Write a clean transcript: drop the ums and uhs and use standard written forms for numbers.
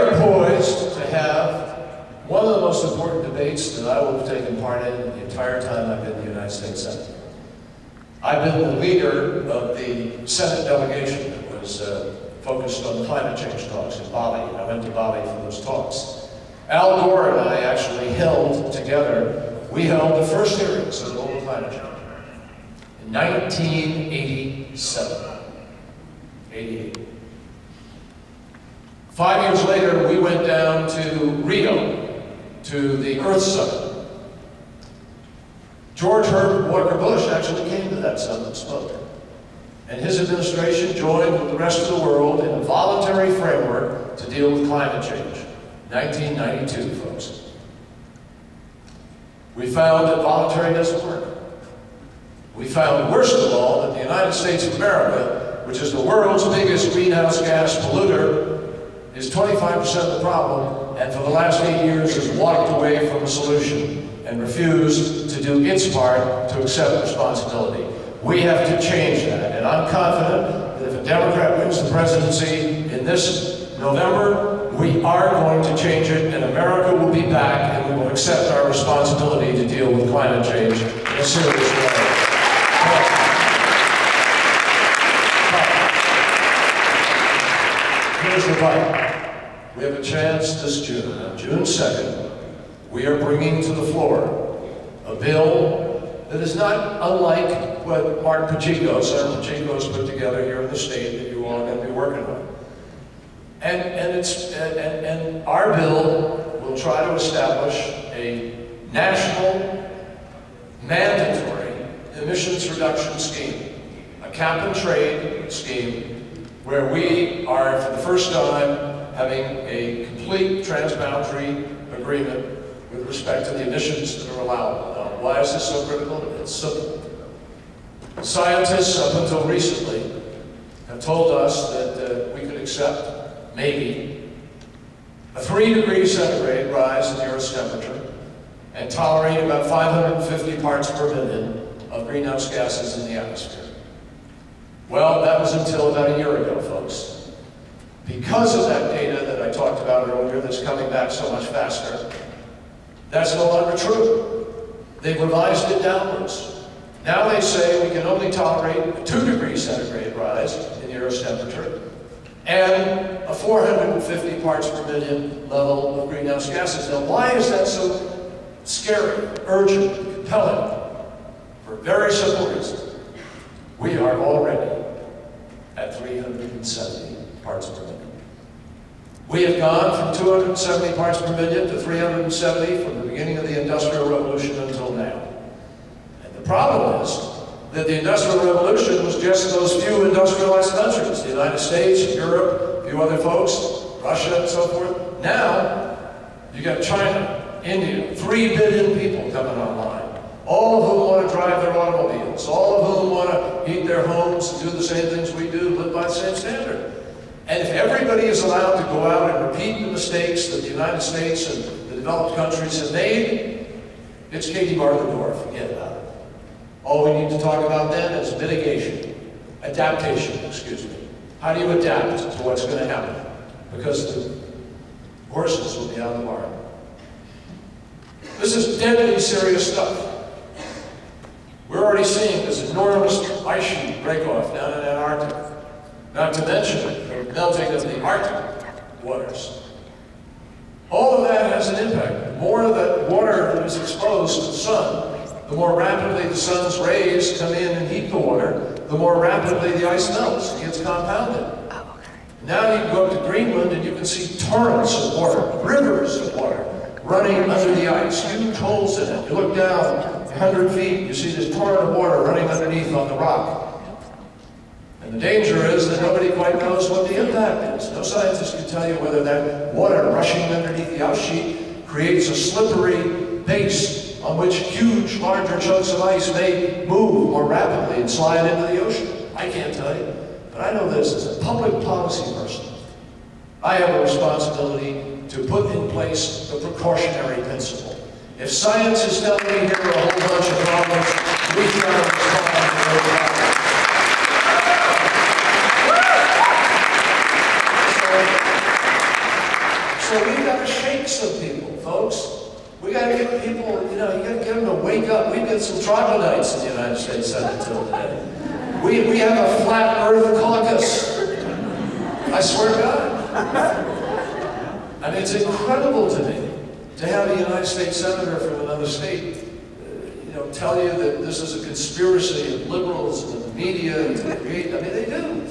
are poised to have one of the most important debates that I will have taken part in the entire time I've been in the United States Senate. I've been the leader of the Senate delegation that was focused on the climate change talks in Bali. I went to Bali for those talks. Al Gore and I actually held together, we held the first hearings on global climate change in 1987, 88. 5 years later, we went down to Rio, to the Earth Summit. George Herbert Walker Bush actually came to that summit and spoke. And his administration joined with the rest of the world in a voluntary framework to deal with climate change. 1992, folks. We found that voluntary doesn't work. We found, worst of all, that the United States of America, which is the world's biggest greenhouse gas polluter, is 25% of the problem, and for the last 8 years has walked away from the solution and refused to do its part to accept responsibility. We have to change that, and I'm confident that if a Democrat wins the presidency in this November, we are going to change it, and America will be back, and we will accept our responsibility to deal with climate change in a serious way. Here's the fight. We have a chance this June. On June 2nd, we are bringing to the floor a bill that is not unlike what Mark Pacheco, Senator Pacheco, has put together here in the state that you all are going to be working on. And our bill will try to establish a national mandatory emissions reduction scheme, a cap and trade scheme, where we are, for the first time, having a complete transboundary agreement with respect to the emissions that are allowable. Now, why is this so critical? It's simple. Scientists, up until recently, have told us that we could accept, maybe, a 3 °C rise in the Earth's temperature and tolerate about 550 parts per million of greenhouse gases in the atmosphere. Well, that was until about a year ago, folks. Because of that data that I talked about earlier that's coming back so much faster, that's no longer true. They've revised it downwards. Now they say we can only tolerate a 2 °C rise in the Earth's temperature and a 450 parts per million level of greenhouse gases. Now, why is that so scary, urgent, compelling? For a very simple reason. We are already at 370 parts per million. We have gone from 270 parts per million to 370 from the beginning of the Industrial Revolution until now. And the problem is that the Industrial Revolution was just those few industrialized countries, the United States, Europe, a few other folks, Russia and so forth. Now, you got China, India, 3 billion people coming online. All of whom want to drive their automobiles, all of whom want to heat their homes and do the same things we do, live by the same standard. And if everybody is allowed to go out and repeat the mistakes that the United States and the developed countries have made, it's Katie bar the door, forget about it. All we need to talk about then is mitigation, adaptation, excuse me. How do you adapt to what's going to happen? Because the horses will be out of the barn. This is deadly serious stuff. We're already seeing this enormous ice sheet break-off down in Antarctica. Not to mention the melting of the Arctic waters. All of that has an impact. The more that water that is exposed to the sun, the more rapidly the sun's rays come in and heat the water, the more rapidly the ice melts and gets compounded. Now you can go up to Greenland and you can see torrents of water, rivers of water, running under the ice, huge holes in it. You look down 100 feet, you see this torrent of water running underneath on the rock. And the danger is that nobody quite knows what the impact is. No scientist can tell you whether that water rushing underneath the ice sheet creates a slippery base on which huge, larger chunks of ice may move more rapidly and slide into the ocean. I can't tell you, but I know this as a public policy person. I have a responsibility to put in place the precautionary principle. If science is telling me here are a whole bunch of problems, we try to respond to those problems. So we've got to shake some people, folks. We got to get people, you know, you got to get them to wake up. We've got some troglodytes in the United States Senate till today. We have a flat earth caucus. I swear to God. I mean, it's incredible to me to have a United States Senator from another state, you know, tell you that this is a conspiracy of liberals and the media to create, I mean, they do.